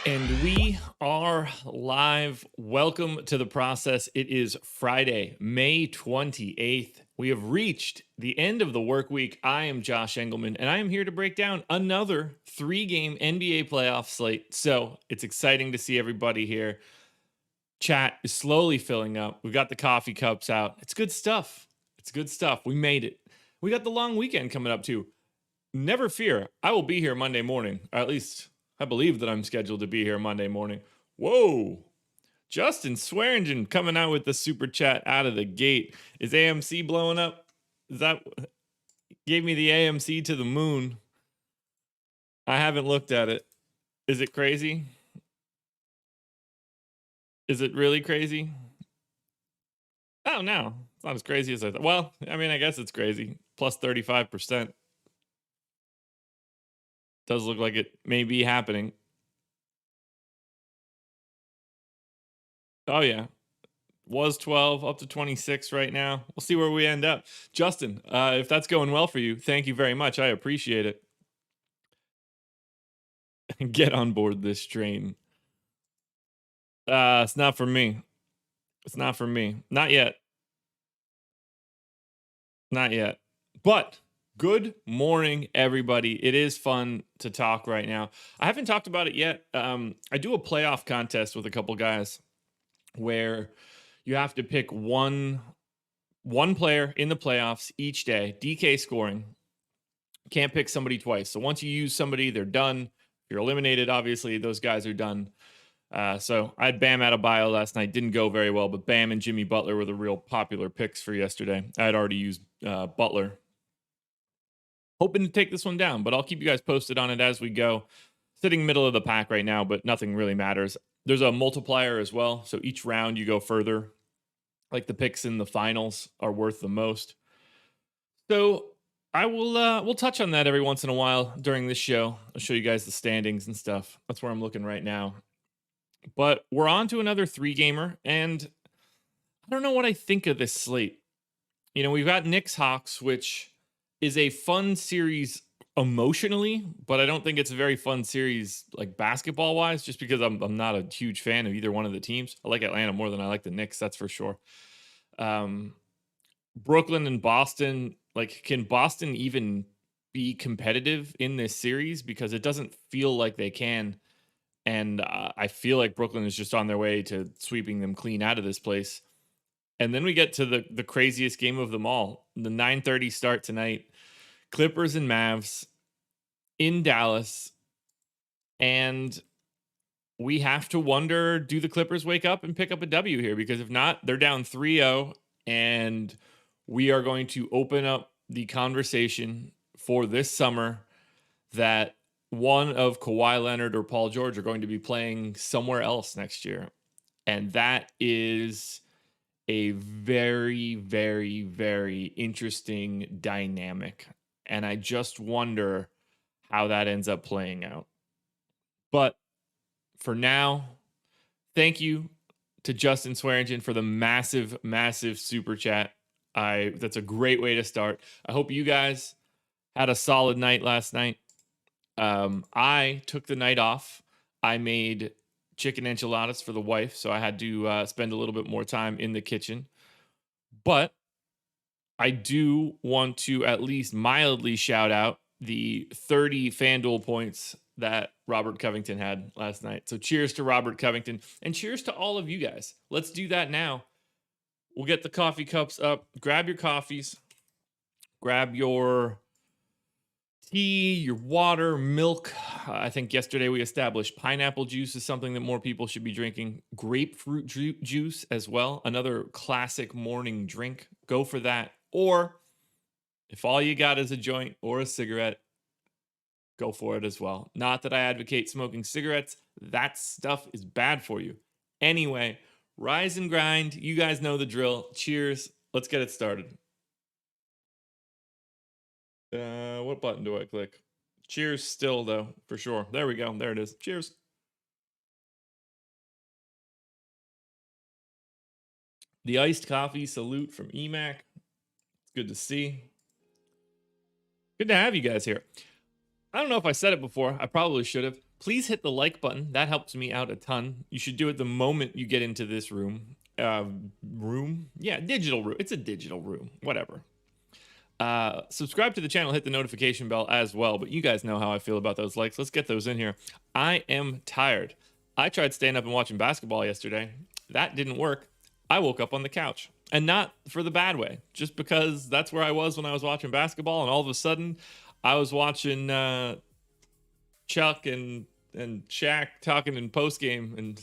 And we are live. Welcome to the process. It is Friday, May 28th. We have reached the end of the work week. I am Josh Engleman, and I am here to break down another 3-game NBA playoff slate. So it's exciting to see everybody here. Chat is slowly filling up. We've got the coffee cups out. It's good stuff. It's good stuff. We made it. We got the long weekend coming up too. Never fear. I will be here Monday morning, or at least I believe that I'm scheduled to be here Monday morning. Whoa. Justin Swearingen coming out with the super chat out of the gate. Is AMC blowing up? Is that gave me the AMC to the moon? I haven't looked at it. Is it crazy? Is it really crazy? Oh, no. It's not as crazy as I thought. Well, I mean, I guess it's crazy. Plus 35%. Does look like it may be happening. Oh, yeah. Was 12, up to 26 right now. We'll see where we end up. Justin, if that's going well for you, thank you very much. I appreciate it. Get on board this train. It's not for me. It's not for me. Not yet. Not yet. But good morning, everybody. It is fun to talk right now. I haven't talked about it yet. I do a playoff contest with a couple guys where you have to pick one player in the playoffs each day, DK scoring. Can't pick somebody twice. So once you use somebody, they're done. You're eliminated, obviously. Those guys are done. So I had Bam out of bio last night. Didn't go very well, but Bam and Jimmy Butler were the real popular picks for yesterday. I had already used Butler. Hoping to take this one down, but I'll keep you guys posted on it as we go. Sitting middle of the pack right now, but nothing really matters. There's a multiplier as well, so each round you go further. Like the picks in the finals are worth the most. So I will we'll touch on that every once in a while during this show. I'll show you guys the standings and stuff. That's where I'm looking right now. But we're on to another 3-gamer, and I don't know what I think of this slate. You know, we've got Knicks Hawks, which is a fun series emotionally, but I don't think it's a very fun series like basketball wise, just because I'm not a huge fan of either one of the teams. I like Atlanta more than I like the Knicks, that's for sure. Brooklyn and Boston, like, can Boston even be competitive in this series? Because it doesn't feel like they can. And I feel like Brooklyn is just on their way to sweeping them clean out of this place. And then we get to the craziest game of them all, the 9:30 start tonight. Clippers and Mavs in Dallas. And we have to wonder, do the Clippers wake up and pick up a W here? Because if not, they're down 3-0, and we are going to open up the conversation for this summer that one of Kawhi Leonard or Paul George are going to be playing somewhere else next year. And that is a very, very, very interesting dynamic. And I just wonder how that ends up playing out. But for now, thank you to Justin Swearingen for the massive, massive super chat. That's a great way to start. I hope you guys had a solid night last night. I took the night off. I made chicken enchiladas for the wife, so I had to spend a little bit more time in the kitchen. But I do want to at least mildly shout out the 30 FanDuel points that Robert Covington had last night. So cheers to Robert Covington, and cheers to all of you guys. Let's do that now. We'll get the coffee cups up. Grab your coffees. Grab your tea, your water, milk. I think yesterday we established pineapple juice is something that more people should be drinking. Grapefruit juice as well. Another classic morning drink. Go for that. Or if all you got is a joint or a cigarette, go for it as well. Not that I advocate smoking cigarettes. That stuff is bad for you. Anyway, rise and grind. You guys know the drill. Cheers. Let's get it started. What button do I click? Cheers still, though, for sure. There we go. There it is. Cheers. The iced coffee salute from EMAC. It's good to see. Good to have you guys here. I don't know if I said it before. I probably should have. Please hit the like button. That helps me out a ton. You should do it the moment you get into this room. Room? Yeah, digital room. It's a digital room. Whatever. Subscribe to the channel. Hit the notification bell as well. But you guys know how I feel about those likes. Let's get those in here. I am tired. I tried staying up and watching basketball yesterday. That didn't work. I woke up on the couch. And not for the bad way. Just because that's where I was when I was watching basketball. And all of a sudden, I was watching Chuck and Shaq talking in post game, and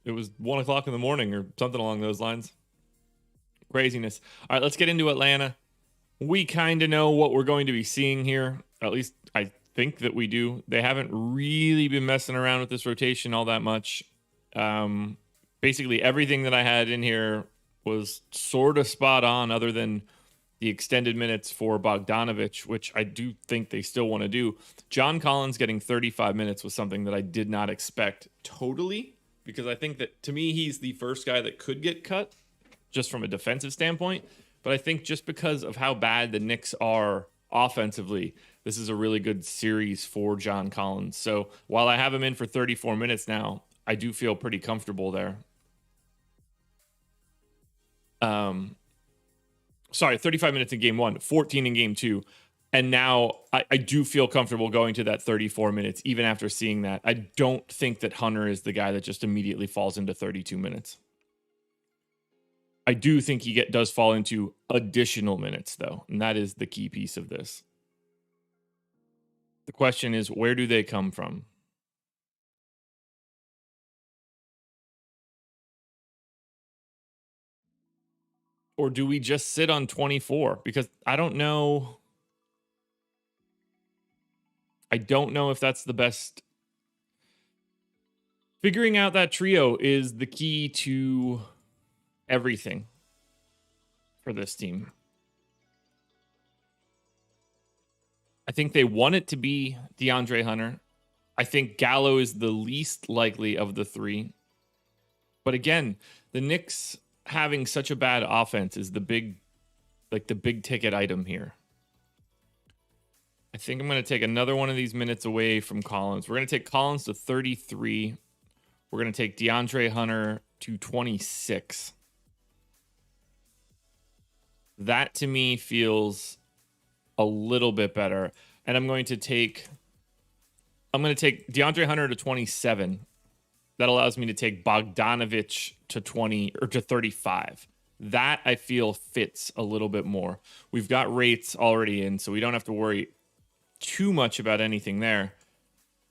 it was 1 o'clock in the morning or something along those lines. Craziness. All right, let's get into Atlanta. We kind of know what we're going to be seeing here. At least I think that we do. They haven't really been messing around with this rotation all that much. Basically, everything that I had in here was sort of spot on, other than the extended minutes for Bogdanovich, which I do think they still want to do. John Collins getting 35 minutes was something that I did not expect totally, because I think that, to me, he's the first guy that could get cut just from a defensive standpoint. But I think just because of how bad the Knicks are offensively, this is a really good series for John Collins. So while I have him in for 34 minutes now, I do feel pretty comfortable there. 35 minutes in game 1, 14 in game 2. And now I do feel comfortable going to that 34 minutes, even after seeing that. I don't think that Hunter is the guy that just immediately falls into 32 minutes. I do think he does fall into additional minutes, though. And that is the key piece of this. The question is, where do they come from? Or do we just sit on 24? Because I don't know. I don't know if that's the best. Figuring out that trio is the key to everything for this team. I think they want it to be DeAndre Hunter. I think Gallo is the least likely of the three. But again, the Knicks having such a bad offense is the big ticket item here. I think I'm going to take another one of these minutes away from Collins. We're going to take Collins to 33. We're going to take DeAndre Hunter to 26. That to me feels a little bit better. And I'm going to take I'm going to take DeAndre Hunter to 27. That allows me to take Bogdanovich to 20 or to 35. That I feel fits a little bit more. We've got rates already in, so we don't have to worry too much about anything there.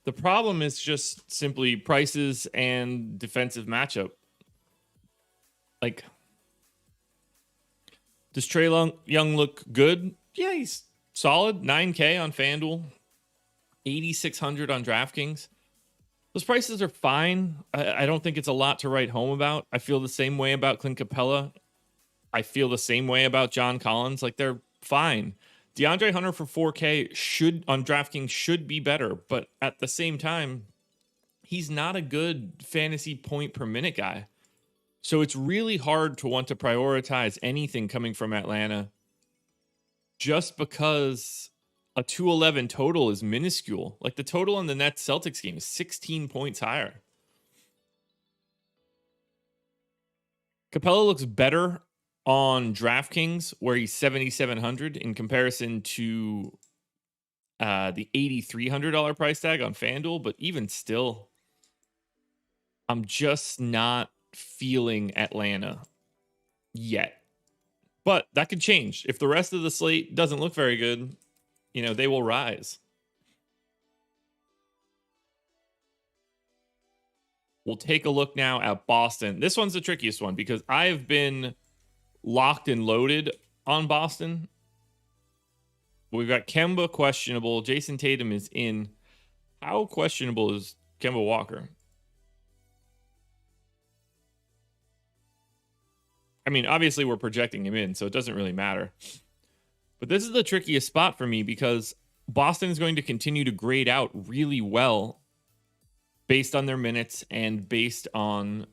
The problem is just simply prices and defensive matchup. Like, does Trae Young look good? Yeah, he's solid. 9K on FanDuel, 8,600 on DraftKings. Those prices are fine. I don't think it's a lot to write home about. I feel the same way about Clint Capella. I feel the same way about John Collins. Like, they're fine. DeAndre Hunter for 4K on DraftKings should be better, but at the same time, he's not a good fantasy point per minute guy. So it's really hard to want to prioritize anything coming from Atlanta just because a 211 total is minuscule. Like, the total on the Nets Celtics game is 16 points higher. Capella looks better on DraftKings, where he's 7,700 in comparison to the $8,300 price tag on FanDuel. But even still, I'm just not feeling Atlanta yet. But that could change. If the rest of the slate doesn't look very good, they will rise. We'll take a look now at Boston. This one's the trickiest one because I have been locked and loaded on Boston. We've got Kemba questionable. Jason Tatum is in. How questionable is Kemba Walker? I mean, obviously we're projecting him in, so it doesn't really matter. But this is the trickiest spot for me because Boston is going to continue to grade out really well based on their minutes and based on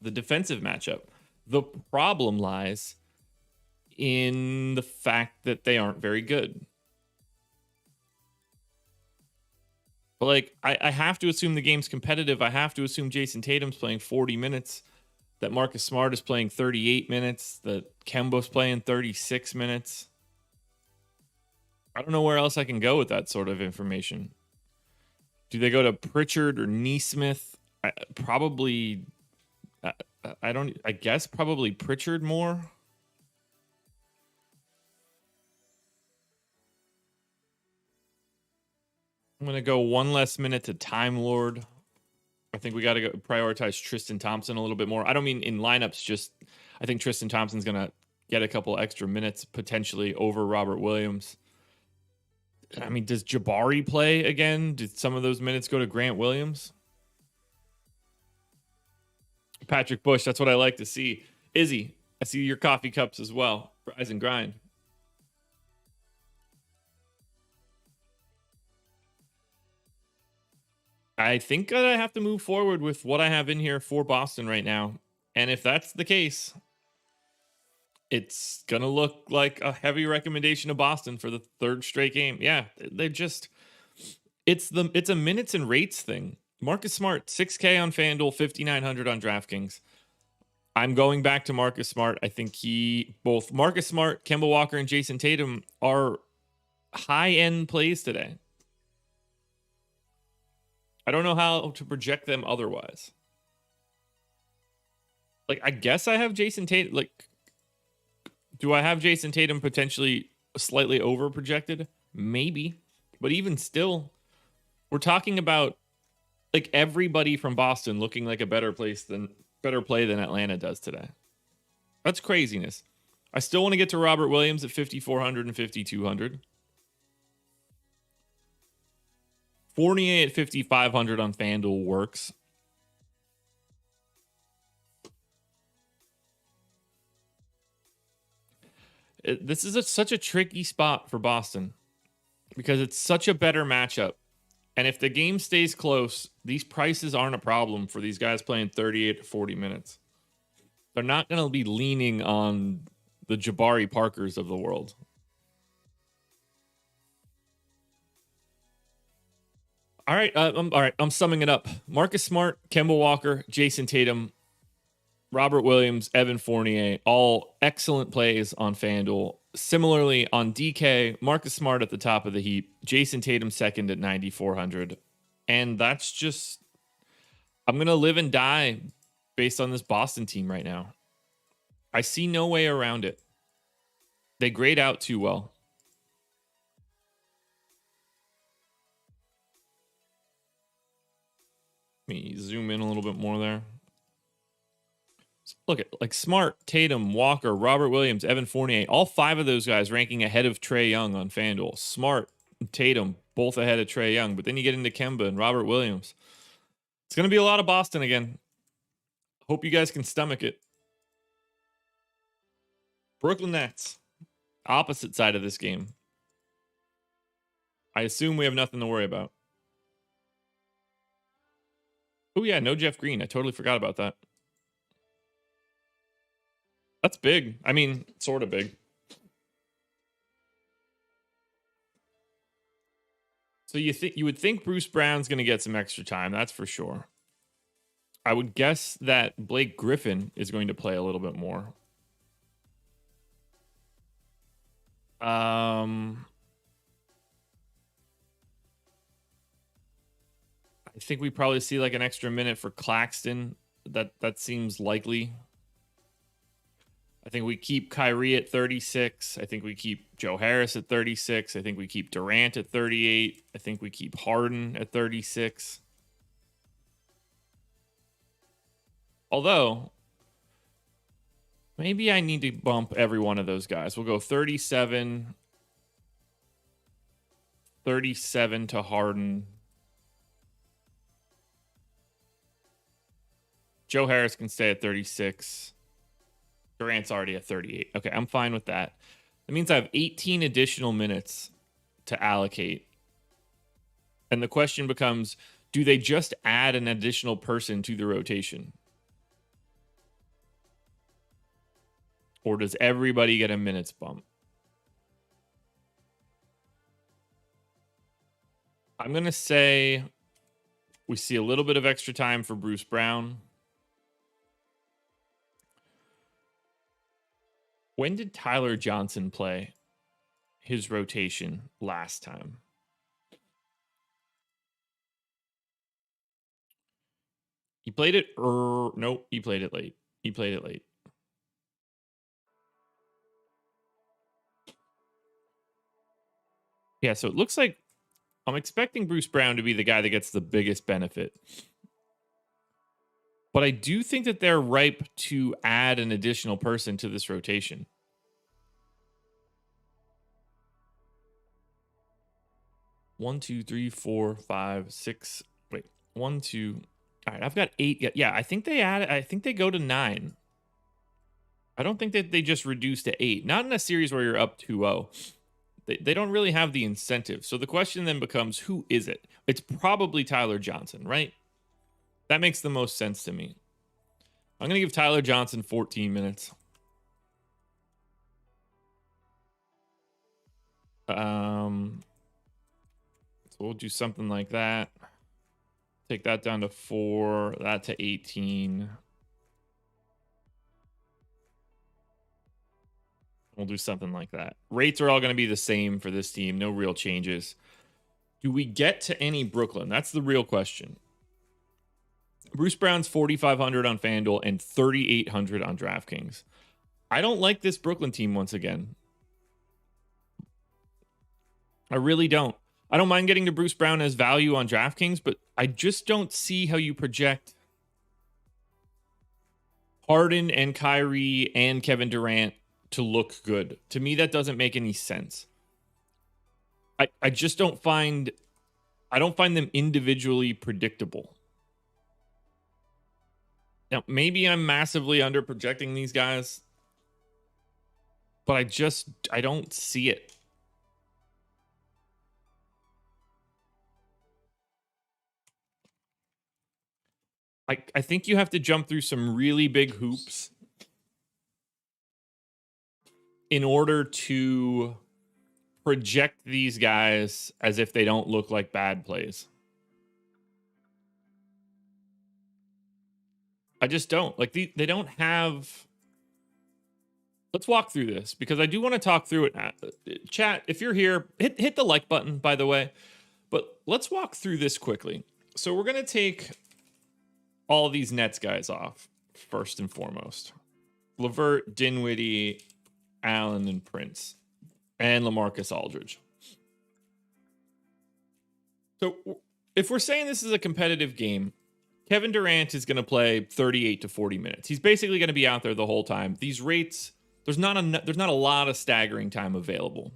the defensive matchup. The problem lies in the fact that they aren't very good. But like, I have to assume the game's competitive. I have to assume Jason Tatum's playing 40 minutes, that Marcus Smart is playing 38 minutes, that Kemba's playing 36 minutes. I don't know where else I can go with that sort of information. Do they go to Pritchard or Neesmith? Probably, I guess probably Pritchard more. I'm going to go one less minute to Time Lord. I think we got to prioritize Tristan Thompson a little bit more. I don't mean in lineups, just I think Tristan Thompson's going to get a couple extra minutes potentially over Robert Williams. I mean, does Jabari play again? Did some of those minutes go to Grant Williams? Patrick Bush, that's what I like to see. Izzy, I see your coffee cups as well. Rise and grind. I think that I have to move forward with what I have in here for Boston right now. And if that's the case, it's going to look like a heavy recommendation of Boston for the third straight game. Yeah, they just, it's a minutes and rates thing. Marcus Smart, 6K on FanDuel, 5,900 on DraftKings. I'm going back to Marcus Smart. I think both Marcus Smart, Kemba Walker, and Jason Tatum are high-end plays today. I don't know how to project them otherwise. Like, I guess I have Jason Tatum. Like, do I have Jason Tatum potentially slightly over projected? Maybe. But even still, we're talking about like everybody from Boston looking like a better play than Atlanta does today. That's craziness. I still want to get to Robert Williams at 5,400 and 5,200. Fournier at 5,500 on FanDuel works. This is such a tricky spot for Boston because it's such a better matchup. And if the game stays close, these prices aren't a problem for these guys playing 38 to 40 minutes. They're not going to be leaning on the Jabari Parkers of the world. All right, I'm summing it up. Marcus Smart, Kemba Walker, Jason Tatum, Robert Williams, Evan Fournier, all excellent plays on FanDuel. Similarly, on DK, Marcus Smart at the top of the heap, Jason Tatum second at 9,400. And that's just, I'm going to live and die based on this Boston team right now. I see no way around it. They grade out too well. Let me zoom in a little bit more there. Look at like Smart, Tatum, Walker, Robert Williams, Evan Fournier, all 5 of those guys ranking ahead of Trae Young on FanDuel. Smart, Tatum, both ahead of Trae Young. But then you get into Kemba and Robert Williams. It's going to be a lot of Boston again. Hope you guys can stomach it. Brooklyn Nets, opposite side of this game. I assume we have nothing to worry about. Oh yeah, no Jeff Green. I totally forgot about that. That's big. I mean, sort of big. So you would think Bruce Brown's going to get some extra time. That's for sure. I would guess that Blake Griffin is going to play a little bit more. I think we probably see like an extra minute for Claxton. That seems likely. I think we keep Kyrie at 36. I think we keep Joe Harris at 36. I think we keep Durant at 38. I think we keep Harden at 36. Although, maybe I need to bump every one of those guys. We'll go 37 to Harden. Joe Harris can stay at 36. Durant's already at 38. Okay, I'm fine with that. That means I have 18 additional minutes to allocate. And the question becomes, do they just add an additional person to the rotation? Or does everybody get a minutes bump? I'm going to say we see a little bit of extra time for Bruce Brown. When did Tyler Johnson play his rotation last time? He played it. Nope, he played it late. Yeah, so it looks like I'm expecting Bruce Brown to be the guy that gets the biggest benefit. But I do think that they're ripe to add an additional person to this rotation. One, two, three, four, five, six. Wait, 1, 2. All right, I've got 8. Yeah, I think they go to 9. I don't think that they just reduce to 8. Not in a series where you're up 2-0. They don't really have the incentive. So the question then becomes, who is it? It's probably Tyler Johnson, right? That makes the most sense to me. I'm going to give Tyler Johnson 14 minutes. So we'll do something like that. Take that down to 4, that to 18. We'll do something like that. Rates are all going to be the same for this team. No real changes. Do we get to any Brooklyn? That's the real question. Bruce Brown's 4,500 on FanDuel and 3,800 on DraftKings. I don't like this Brooklyn team once again. I really don't. I don't mind getting to Bruce Brown as value on DraftKings, but I just don't see how you project Harden and Kyrie and Kevin Durant to look good. To me, that doesn't make any sense. I just don't find them individually predictable. Now, maybe I'm massively under projecting these guys, but I don't see it. I think you have to jump through some really big hoops in order to project these guys as if they don't look like bad plays. I just don't. Like, they don't have... Let's walk through this, because I do want to talk through it. Chat, if you're here, hit the like button, by the way. But let's walk through this quickly. So we're going to take all these Nets guys off first and foremost. LeVert, Dinwiddie, Allen, and Prince, and LaMarcus Aldridge. So if we're saying this is a competitive game, Kevin Durant is going to play 38 to 40 minutes. He's basically going to be out there the whole time. These rates, there's not a lot of staggering time available.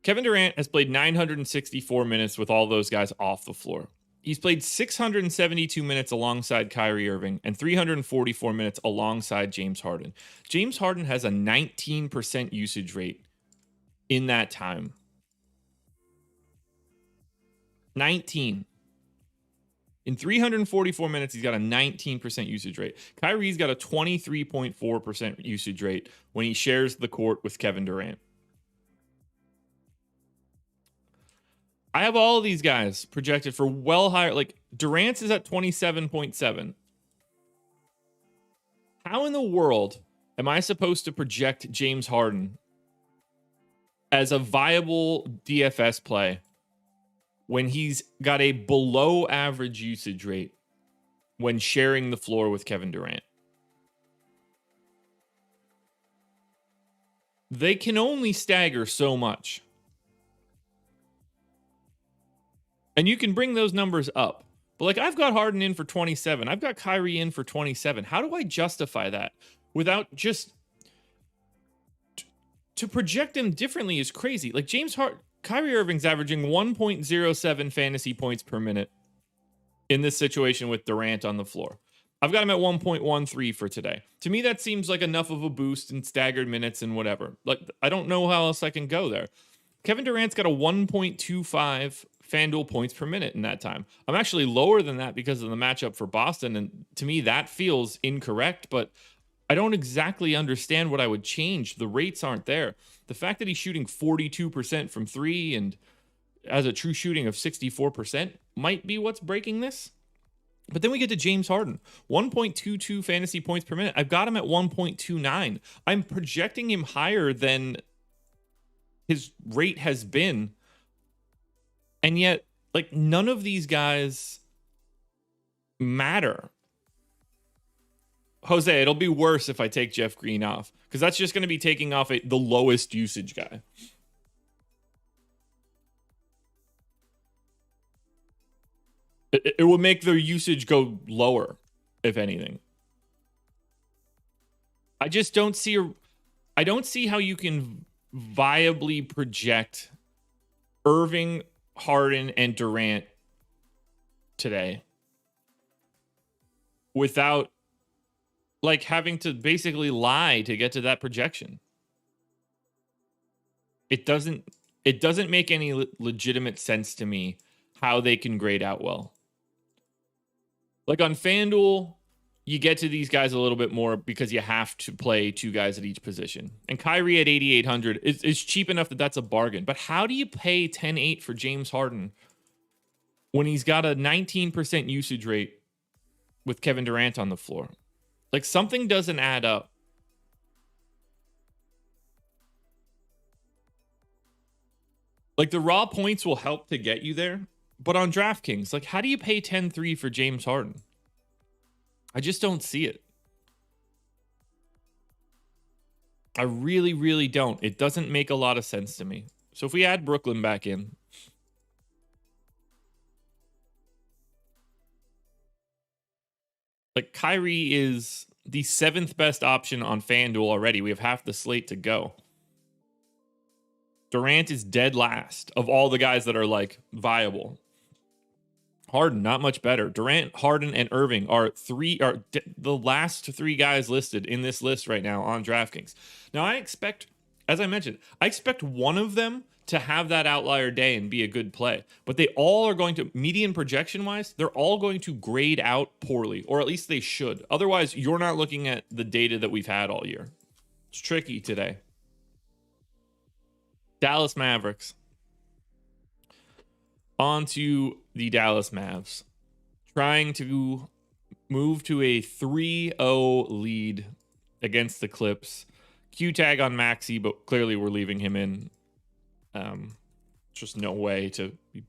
Kevin Durant has played 964 minutes with all those guys off the floor. He's played 672 minutes alongside Kyrie Irving and 344 minutes alongside James Harden. James Harden has a 19% usage rate in that time. 19. In 344 minutes, he's got a 19% usage rate. Kyrie's got a 23.4% usage rate when he shares the court with Kevin Durant. I have all of these guys projected for well higher. Like Durant's is at 27.7. How in the world am I supposed to project James Harden as a viable DFS play when he's got a below average usage rate when sharing the floor with Kevin Durant? They can only stagger so much. And you can bring those numbers up. But like I've got Harden in for 27. I've got Kyrie in for 27. How do I justify that without just to project him differently is crazy. Like Kyrie Irving's averaging 1.07 fantasy points per minute in this situation with Durant on the floor. I've got him at 1.13 for today. To me, that seems like enough of a boost in staggered minutes and whatever. Like I don't know how else I can go there. Kevin Durant's got a 1.25 FanDuel points per minute in that time. I'm actually lower than that because of the matchup for Boston, and to me, that feels incorrect, but I don't exactly understand what I would change. The rates aren't there. The fact that he's shooting 42% from three and has a true shooting of 64% might be what's breaking this. But then we get to James Harden, 1.22 fantasy points per minute. I've got him at 1.29. I'm projecting him higher than his rate has been. And yet, like, none of these guys matter. Jose, it'll be worse if I take Jeff Green off, because that's just going to be taking off the lowest usage guy. It will make their usage go lower, if anything. I just don't see I don't see how you can viably project Irving, Harden, and Durant today without like having to basically lie to get to that projection. It doesn't make any legitimate sense to me how they can grade out well. Like on FanDuel, you get to these guys a little bit more because you have to play two guys at each position. And Kyrie at 8,800 is cheap enough that that's a bargain. But how do you pay 10.8 for James Harden when he's got a 19% usage rate with Kevin Durant on the floor? Like something doesn't add up. Like the raw points will help to get you there. But on DraftKings, like how do you pay 10.3 for James Harden? I just don't see it. I really, really don't. It doesn't make a lot of sense to me. So if we add Brooklyn back in, like Kyrie is the 7th best option on FanDuel already. We have half the slate to go. Durant is dead last of all the guys that are like viable. Harden, not much better. Durant, Harden, and Irving are the last three guys listed in this list right now on DraftKings. Now, I expect, as I mentioned, I expect one of them to have that outlier day and be a good play. But they all are going to, median projection-wise, they're all going to grade out poorly, or at least they should. Otherwise, you're not looking at the data that we've had all year. It's tricky today. Dallas Mavericks. On to the Dallas Mavs. Trying to move to a 3-0 lead against the Clips. Q tag on Maxey, but clearly we're leaving him in. Just no way to be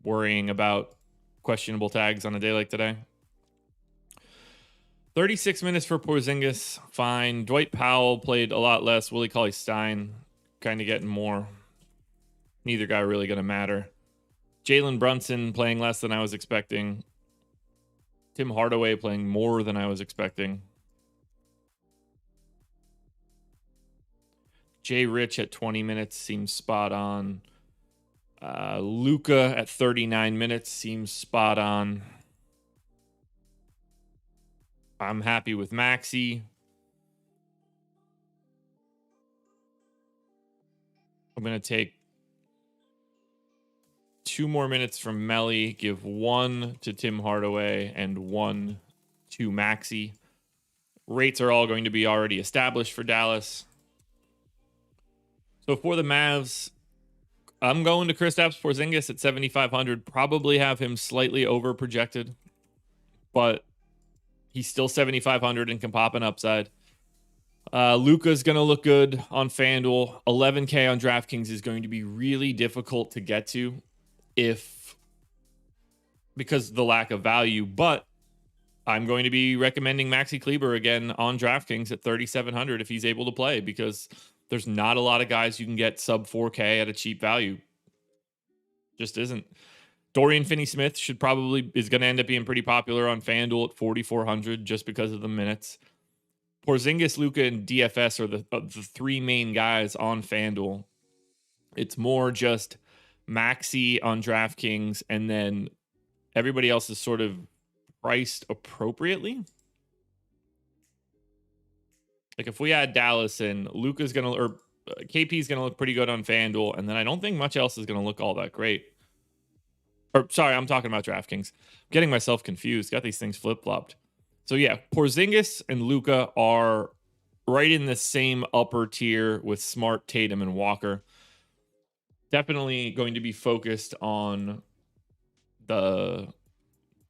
worrying about questionable tags on a day like today. 36 minutes for Porzingis, fine. Dwight Powell played a lot less. Willie Cauley-Stein kind of getting more. Neither guy really going to matter. Jalen Brunson playing less than I was expecting. Tim Hardaway playing more than I was expecting. Jay Rich at 20 minutes seems spot on. Luka at 39 minutes seems spot on. I'm happy with Maxey. I'm going to take 2 more minutes from Melly, give 1 to Tim Hardaway and 1 to Maxey. Rates are all going to be already established for Dallas. So for the Mavs, I'm going to Kristaps Porzingis at 7,500. Probably have him slightly over projected, but he's still 7,500 and can pop an upside. Luka's going to look good on FanDuel. 11K on DraftKings is going to be really difficult to get to because of the lack of value, but I'm going to be recommending Maxi Kleber again on DraftKings at 3,700 if he's able to play, because there's not a lot of guys you can get sub 4K at a cheap value. Just isn't. Dorian Finney-Smith is going to end up being pretty popular on FanDuel at 4,400 just because of the minutes. Porzingis, Luka, and DFS are the 3 main guys on FanDuel. It's more just Maxi on DraftKings, and then everybody else is sort of priced appropriately. Like if we add Dallas in, KP's going to look pretty good on FanDuel, and then I don't think much else is going to look all that great. Or sorry, I'm talking about DraftKings. I'm getting myself confused. Got these things flip-flopped. So yeah, Porzingis and Luka are right in the same upper tier with Smart, Tatum, and Walker. Definitely going to be focused on the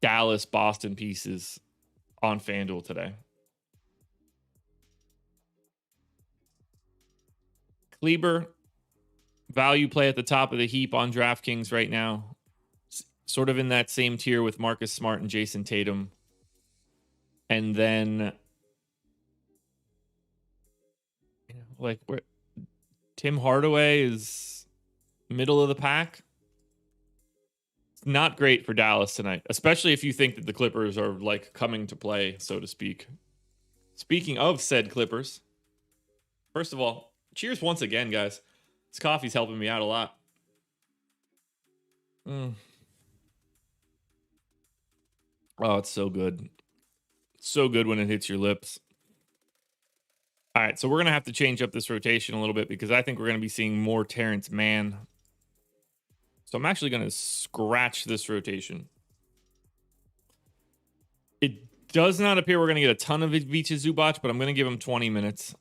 Dallas-Boston pieces on FanDuel today. Kleber, value play at the top of the heap on DraftKings right now. Sort of in that same tier with Marcus Smart and Jason Tatum. And then, like, Tim Hardaway is middle of the pack. It's not great for Dallas tonight, especially if you think that the Clippers are, like, coming to play, so to speak. Speaking of said Clippers, first of all, cheers once again, guys. This coffee's helping me out a lot. Oh, it's so good. So good when it hits your lips. All right, so we're going to have to change up this rotation a little bit because I think we're going to be seeing more Terrence Mann. So I'm actually going to scratch this rotation. It does not appear we're going to get a ton of Ivica Zubac, but I'm going to give him 20 minutes.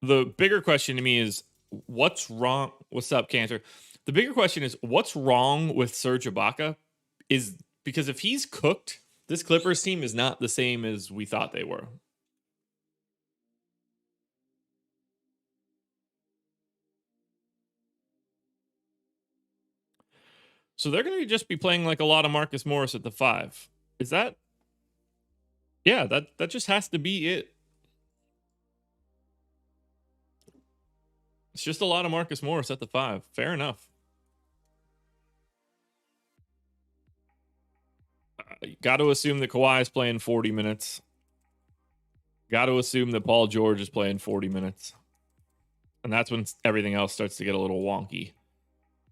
The bigger question to me is, what's wrong? What's up, Cantor? The bigger question is, what's wrong with Serge Ibaka? Because if he's cooked, this Clippers team is not the same as we thought they were. So they're going to just be playing like a lot of Marcus Morris at the 5. Is that? Yeah, that just has to be it. It's just a lot of Marcus Morris at the 5. Fair enough. Got to assume that Kawhi is playing 40 minutes. Got to assume that Paul George is playing 40 minutes. And that's when everything else starts to get a little wonky.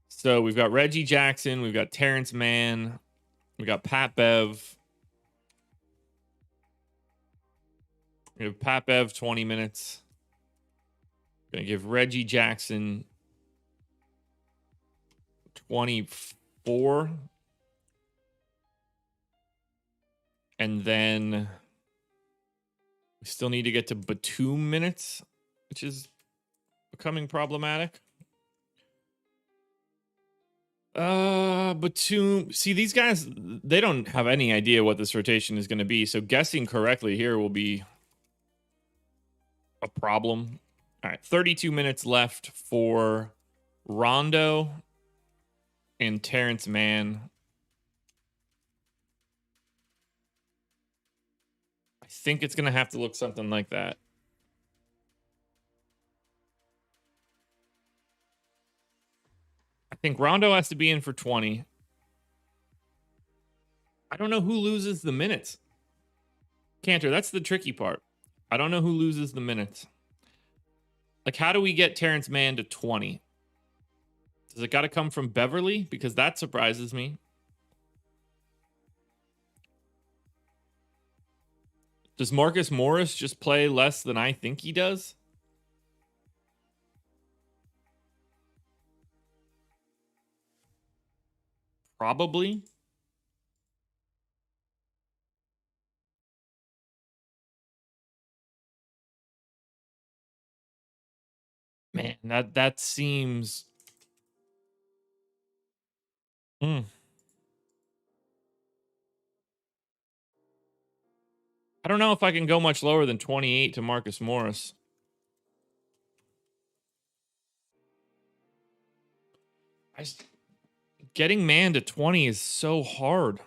So we've got Reggie Jackson. We've got Terrence Mann. We've got Pat Bev. We have Pat Bev 20 minutes. Going to give Reggie Jackson 24. And then we still need to get to Batum minutes, which is becoming problematic. Batum. See, these guys, they don't have any idea what this rotation is going to be. So guessing correctly here will be a problem. All right, 32 minutes left for Rondo and Terrence Mann. I think it's going to have to look something like that. I think Rondo has to be in for 20. I don't know who loses the minutes. Cantor, that's the tricky part. I don't know who loses the minutes. Like, how do we get Terrence Mann to 20? Does it got to come from Beverly? Because that surprises me. Does Marcus Morris just play less than I think he does? Probably. Man, that seems... I don't know if I can go much lower than 28 to Marcus Morris. Getting Mann to 20 is so hard.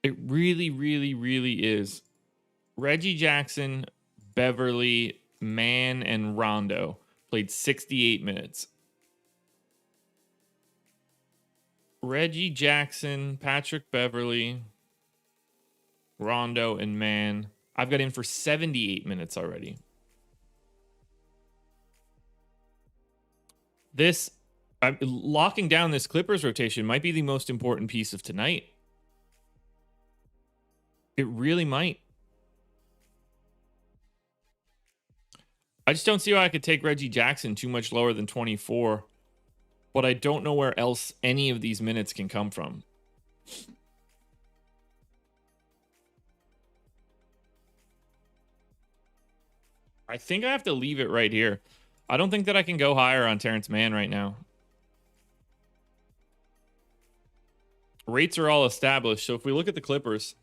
It really, really, really is. Reggie Jackson, Beverly, Mann, and Rondo played 68 minutes. Reggie Jackson, Patrick Beverly, Rondo, and Mann. I've got in for 78 minutes already. Locking down this Clippers rotation might be the most important piece of tonight. It really might. I just don't see why I could take Reggie Jackson too much lower than 24, but I don't know where else any of these minutes can come from. I think I have to leave it right here. I don't think that I can go higher on Terrence Mann right now. Rates are all established. So if we look at the Clippers,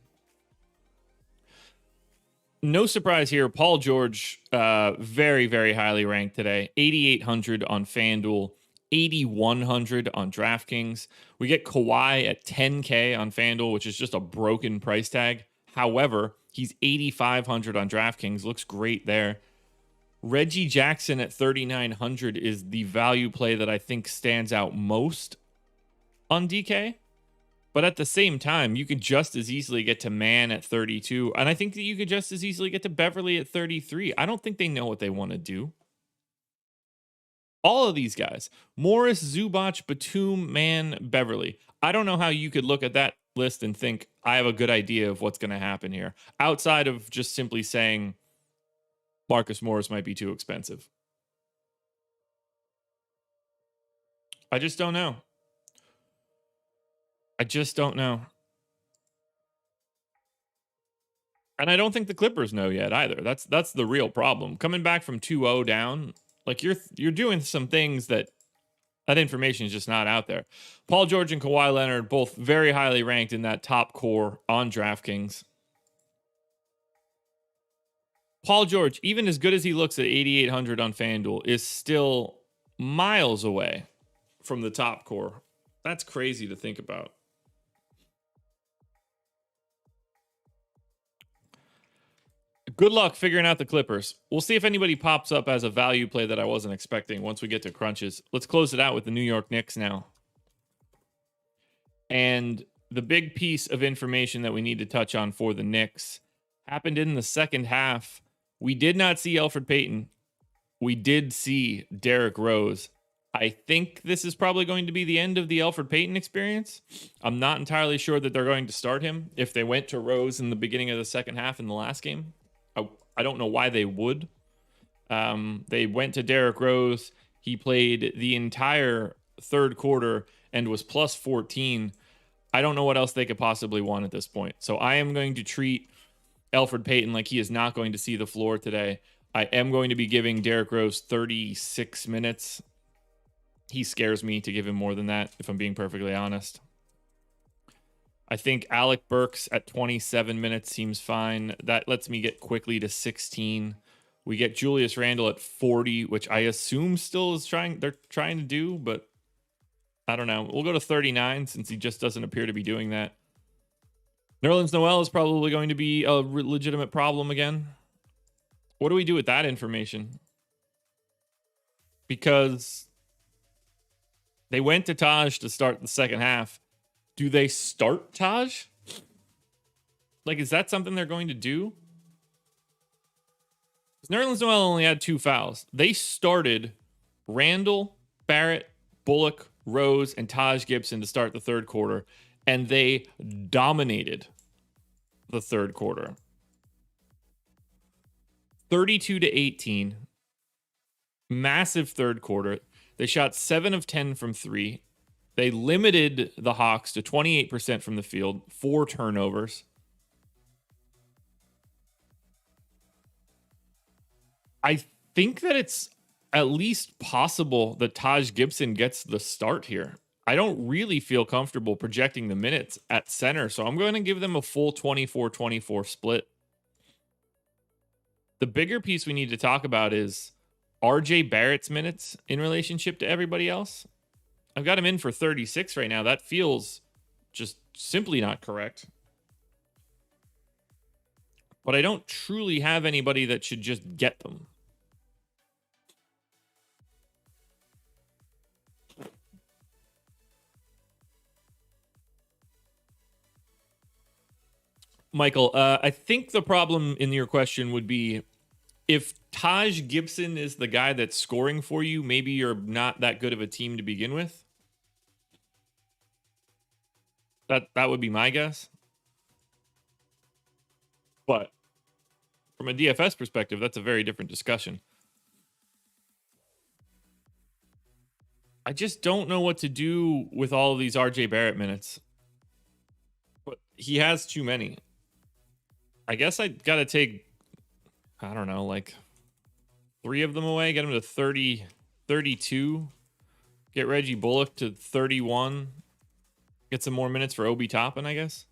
no surprise here. Paul George, very, very highly ranked today. 8,800 on FanDuel, 8,100 on DraftKings. We get Kawhi at 10K on FanDuel, which is just a broken price tag. However, he's 8,500 on DraftKings. Looks great there. Reggie Jackson at 3,900 is the value play that I think stands out most on DK. But at the same time, you could just as easily get to Mann at 32. And I think that you could just as easily get to Beverly at 33. I don't think they know what they want to do. All of these guys, Morris, Zubac, Batum, Mann, Beverly. I don't know how you could look at that list and think, I have a good idea of what's going to happen here. Outside of just simply saying Marcus Morris might be too expensive. I just don't know. I just don't know. And I don't think the Clippers know yet either. That's the real problem. Coming back from 2-0 down, like you're doing some things that information is just not out there. Paul George and Kawhi Leonard both very highly ranked in that top core on DraftKings. Paul George, even as good as he looks at 8,800 on FanDuel, is still miles away from the top core. That's crazy to think about. Good luck figuring out the Clippers. We'll see if anybody pops up as a value play that I wasn't expecting once we get to crunches. Let's close it out with the New York Knicks now. And the big piece of information that we need to touch on for the Knicks happened in the second half. We did not see Elfrid Payton. We did see Derrick Rose. I think this is probably going to be the end of the Elfrid Payton experience. I'm not entirely sure that they're going to start him if they went to Rose in the beginning of the second half in the last game. I don't know why they would. They went to Derrick Rose. He played the entire third quarter and was plus 14. I don't know what else they could possibly want at this point. So I am going to treat Elfrid Payton like he is not going to see the floor today. I am going to be giving Derrick Rose 36 minutes. He scares me to give him more than that, if I'm being perfectly honest. I think Alec Burks at 27 minutes seems fine. That lets me get quickly to 16. We get Julius Randle at 40, which I assume still is they're trying to do, but I don't know. We'll go to 39 since he just doesn't appear to be doing that. Nerlens Noel is probably going to be a legitimate problem again. What do we do with that information? Because they went to Taj to start the second half. Do they start Taj? Like, is that something they're going to do? Nerlens Noel only had 2 fouls. They started Randall, Barrett, Bullock, Rose, and Taj Gibson to start the third quarter, and they dominated the third quarter. 32-18. Massive third quarter. They shot 7 of 10 from 3. They limited the Hawks to 28% from the field, 4 turnovers. I think that it's at least possible that Taj Gibson gets the start here. I don't really feel comfortable projecting the minutes at center, so I'm going to give them a full 24-24 split. The bigger piece we need to talk about is RJ Barrett's minutes in relationship to everybody else. I've got him in for 36 right now. That feels just simply not correct. But I don't truly have anybody that should just get them. Michael, I think the problem in your question would be if Taj Gibson is the guy that's scoring for you, maybe you're not that good of a team to begin with. That would be my guess. But from a DFS perspective, that's a very different discussion. I just don't know what to do with all of these RJ Barrett minutes. But he has too many. I guess I got to take, I don't know, like 3 of them away, get him to 30, 32, get Reggie Bullock to 31, get some more minutes for Obi Toppin, I guess.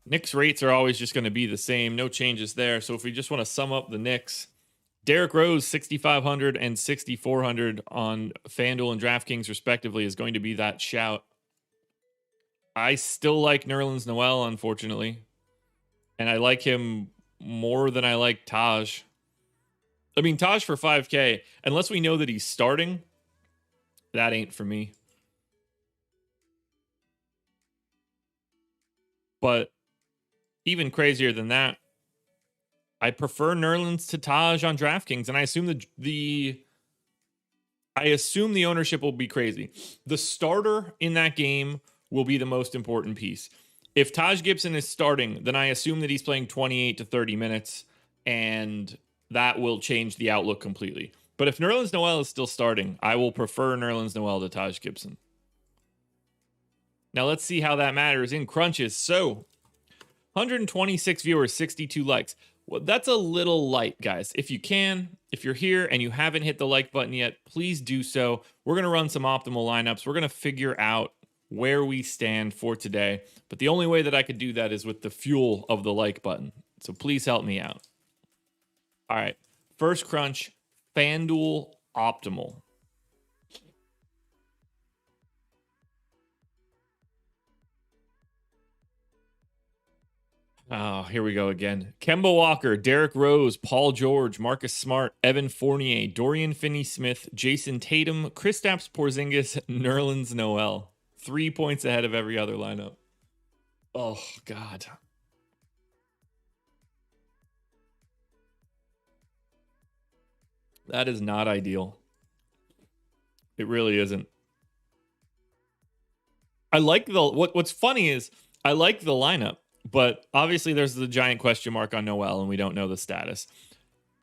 Knicks rates are always just going to be the same. No changes there. So if we just want to sum up the Knicks, Derrick Rose, 6,500 and 6,400 on FanDuel and DraftKings, respectively, is going to be that shout. I still like Nerlens Noel, unfortunately. And I like him more than I like Taj. I mean, Taj for 5K, unless we know that he's starting, that ain't for me. But even crazier than that, I prefer Nerlens to Taj on DraftKings, and I assume the ownership will be crazy. The starter in that game will be the most important piece. If Taj Gibson is starting, then I assume that he's playing 28 to 30 minutes, and that will change the outlook completely. But if Nerlens Noel is still starting, I will prefer Nerlens Noel to Taj Gibson. Now let's see how that matters in crunches. So 126 viewers, 62 likes. Well, that's a little light, guys. If you're here and you haven't hit the like button yet, please do so. We're going to run some optimal lineups. We're going to figure out where we stand for today. But the only way that I could do that is with the fuel of the like button. So please help me out. All right. First crunch, FanDuel Optimal. Oh, here we go again. Kemba Walker, Derrick Rose, Paul George, Marcus Smart, Evan Fournier, Dorian Finney-Smith, Jason Tatum, Kristaps Porzingis, Nerlens Noel. 3 points ahead of every other lineup. Oh, God. That is not ideal. It really isn't. I like what's funny is I like the lineup, but obviously there's the giant question mark on Noel and we don't know the status.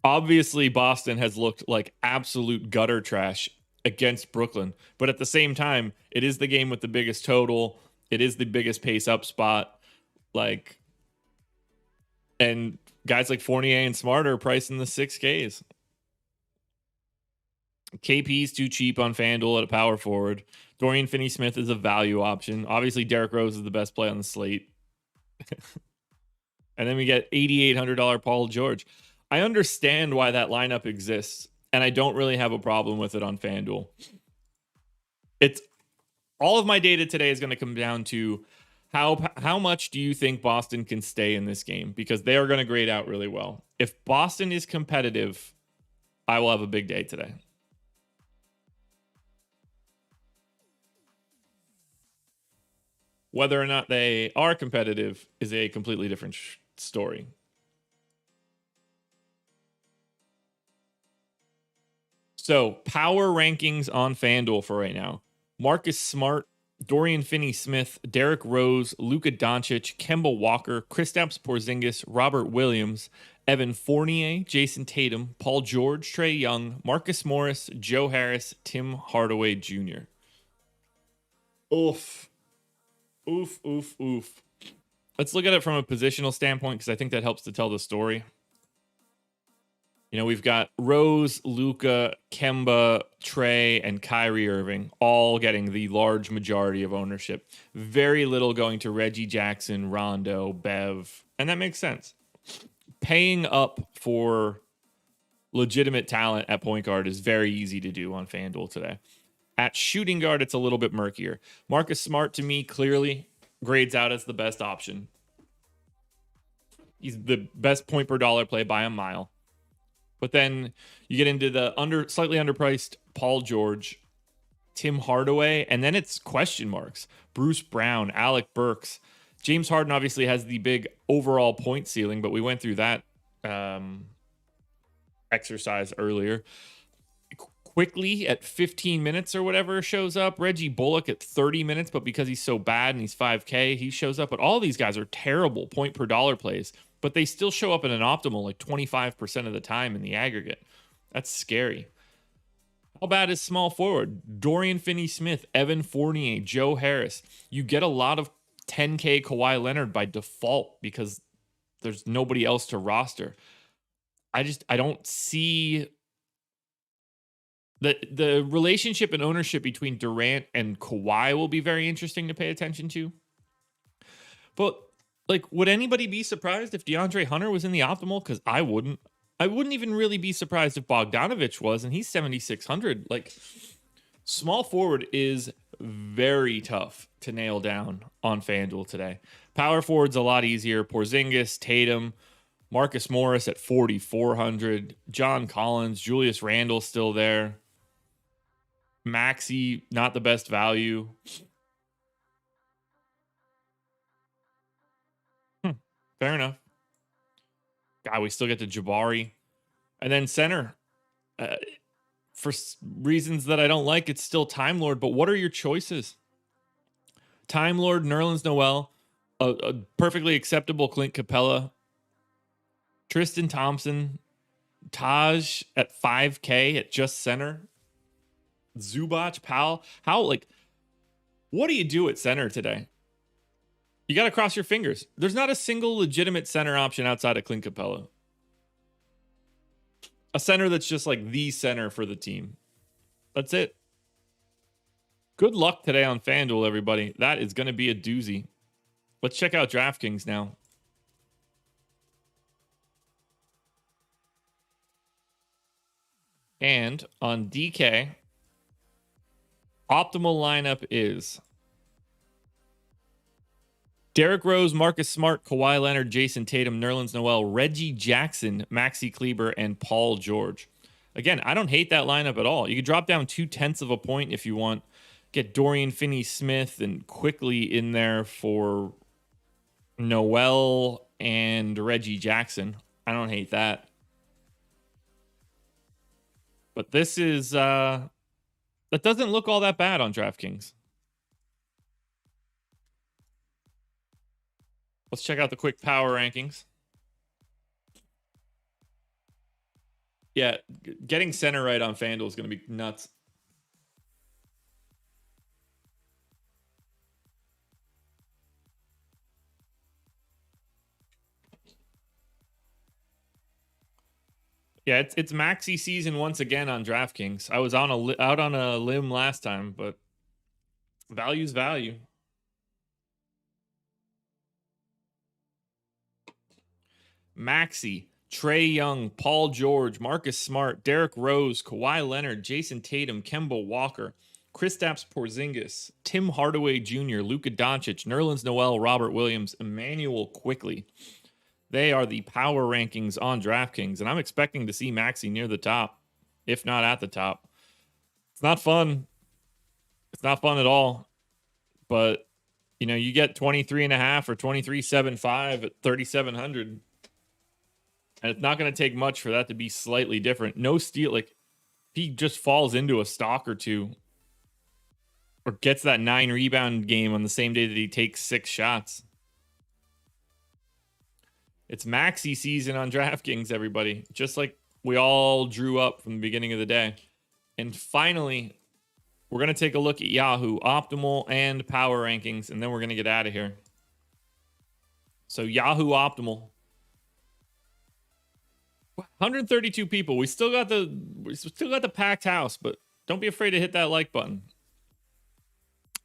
Obviously Boston has looked like absolute gutter trash against Brooklyn, but at the same time, it is the game with the biggest total. It is the biggest pace up spot. And guys like Fournier and Smart are priced in the 6Ks. KP's too cheap on FanDuel at a power forward. Dorian Finney-Smith is a value option. Obviously, Derrick Rose is the best play on the slate. And then we get $8,800 Paul George. I understand why that lineup exists, and I don't really have a problem with it on FanDuel. It's all of my data today is going to come down to how much do you think Boston can stay in this game, because they are going to grade out really well. If Boston is competitive, I will have a big day today. Whether or not they are competitive is a completely different story. So, power rankings on FanDuel for right now: Marcus Smart, Dorian Finney-Smith, Derrick Rose, Luka Doncic, Kemba Walker, Kristaps Porzingis, Robert Williams, Evan Fournier, Jason Tatum, Paul George, Trae Young, Marcus Morris, Joe Harris, Tim Hardaway Jr. Oof. Oof, oof, oof. Let's look at it from a positional standpoint, because I think that helps to tell the story. You know, we've got Rose, Luka, Kemba, Trae, and Kyrie Irving all getting the large majority of ownership. Very little going to Reggie Jackson, Rondo, Bev, and that makes sense. Paying up for legitimate talent at point guard is very easy to do on FanDuel today. At shooting guard, it's a little bit murkier. Marcus Smart, to me, clearly grades out as the best option. He's the best point per dollar play by a mile. But then you get into the slightly underpriced Paul George, Tim Hardaway, and then it's question marks. Bruce Brown, Alec Burks. James Harden obviously has the big overall point ceiling, but we went through that exercise earlier. Quickly at 15 minutes or whatever shows up. Reggie Bullock at 30 minutes, but because he's so bad and he's 5K, he shows up. But all these guys are terrible point per dollar plays, but they still show up in an optimal like 25% of the time in the aggregate. That's scary. How bad is small forward? Dorian Finney-Smith, Evan Fournier, Joe Harris. You get a lot of 10K Kawhi Leonard by default because there's nobody else to roster. I don't see the relationship and ownership between Durant and Kawhi will be very interesting to pay attention to. But like, would anybody be surprised if DeAndre Hunter was in the optimal? Because I wouldn't. I wouldn't even really be surprised if Bogdanovich was, and he's 7,600. Like, small forward is very tough to nail down on FanDuel today. Power forward's a lot easier. Porzingis, Tatum, Marcus Morris at 4,400. John Collins, Julius Randle still there. Maxey, not the best value. Fair enough. God, we still get to Jabari. And then center. For reasons that I don't like, it's still Time Lord. But what are your choices? Time Lord, Nerlens Noel, a perfectly acceptable Clint Capella, Tristan Thompson, Taj at 5K at just center, Zubac, Powell. What do you do at center today? You got to cross your fingers. There's not a single legitimate center option outside of Clint Capella. A center that's just like the center for the team. That's it. Good luck today on FanDuel, everybody. That is going to be a doozy. Let's check out DraftKings now. And on DK, optimal lineup is Derrick Rose, Marcus Smart, Kawhi Leonard, Jason Tatum, Nerlens Noel, Reggie Jackson, Maxi Kleber, and Paul George. Again, I don't hate that lineup at all. You could drop down 0.2 of a point if you want. Get Dorian Finney-Smith and quickly in there for Noel and Reggie Jackson. I don't hate that. But this is that doesn't look all that bad on DraftKings. Let's check out the quick power rankings. Yeah, getting center right on FanDuel is going to be nuts. Yeah, it's Maxi season once again on DraftKings. I was out on a limb last time, but value's value. Maxi, Trae Young, Paul George, Marcus Smart, Derrick Rose, Kawhi Leonard, Jason Tatum, Kemba Walker, Kristaps Porzingis, Tim Hardaway Jr., Luka Doncic, Nerlens Noel, Robert Williams, Emmanuel Quickley. They are the power rankings on DraftKings, and I'm expecting to see Maxey near the top, if not at the top. It's not fun. It's not fun at all. But, you know, you get 23.5 or 23.75 at 3,700. And it's not going to take much for that to be slightly different. No steal. Like, if he just falls into a stock or two, or gets that 9 rebound game on the same day that he takes 6 shots. It's Maxey season on DraftKings, everybody. Just like we all drew up from the beginning of the day. And finally, we're going to take a look at Yahoo Optimal and Power Rankings, and then we're going to get out of here. So Yahoo Optimal. 132 people. We still got the packed house, but don't be afraid to hit that like button.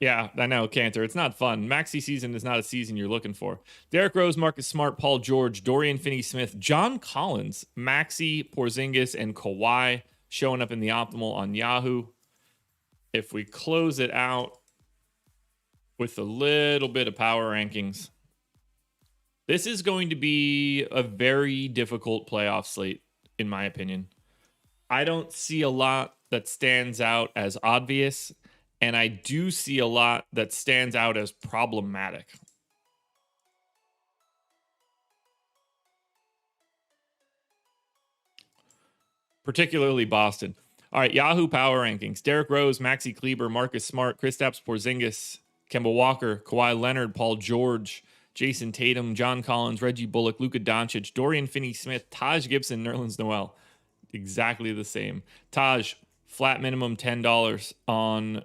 Yeah, I know, Cantor. It's not fun. Maxey season is not a season you're looking for. Derrick Rose, Marcus Smart, Paul George, Dorian Finney-Smith, John Collins, Maxey, Porzingis, and Kawhi showing up in the optimal on Yahoo. If we close it out with a little bit of power rankings, this is going to be a very difficult playoff slate, in my opinion. I don't see a lot that stands out as obvious, and I do see a lot that stands out as problematic. Particularly Boston. All right, Yahoo Power Rankings. Derrick Rose, Maxey Kleber, Marcus Smart, Kristaps Porzingis, Kemba Walker, Kawhi Leonard, Paul George, Jason Tatum, John Collins, Reggie Bullock, Luka Doncic, Dorian Finney-Smith, Taj Gibson, Nerlens Noel. Exactly the same. Taj, flat minimum $10 on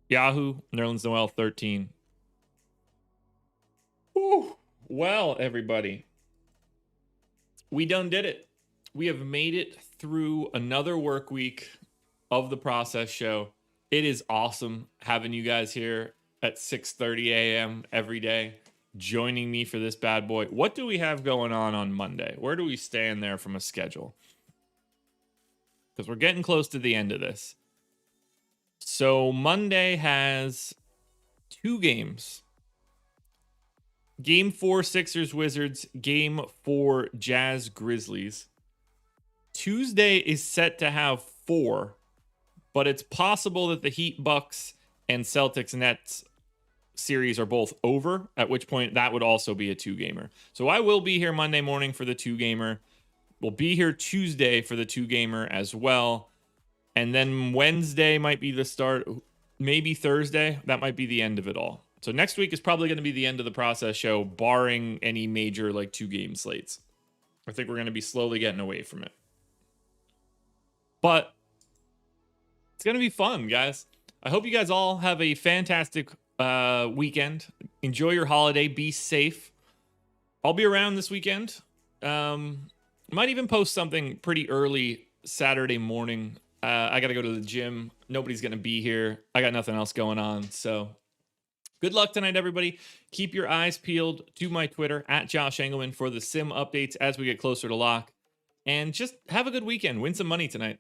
Yahoo. Nerlens Noel, 13. Whew. Well, everybody, we done did it. We have made it through another work week of the process show. It is awesome having you guys here at 6:30 a.m. every day, joining me for this bad boy. What do we have going on Monday? Where do we stand there from a schedule? Because we're getting close to the end of this. So Monday has 2 games. Game 4, Sixers Wizards. Game 4, Jazz Grizzlies. Tuesday is set to have 4, but it's possible that the Heat Bucks and Celtics Nets series are both over, at which point that would also be a 2-gamer. So I will be here Monday morning for the 2-gamer. We'll be here Tuesday for the 2-gamer as well. And then Wednesday might be the start. Maybe Thursday. That might be the end of it all. So next week is probably going to be the end of the process show, barring any major 2-game slates. I think we're going to be slowly getting away from it. But it's going to be fun, guys. I hope you guys all have a fantastic weekend. Enjoy your holiday. Be safe. I'll be around this weekend. Might even post something pretty early Saturday morning. I got to go to the gym. Nobody's going to be here. I got nothing else going on. So good luck tonight, everybody. Keep your eyes peeled to my Twitter at Josh Engleman for the sim updates as we get closer to lock. And just have a good weekend. Win some money tonight.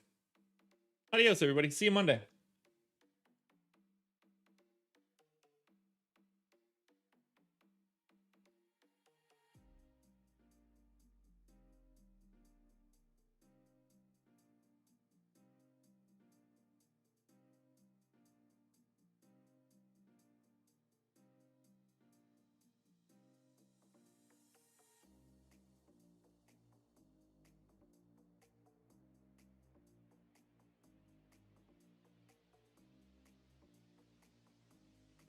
Adios, everybody. See you Monday.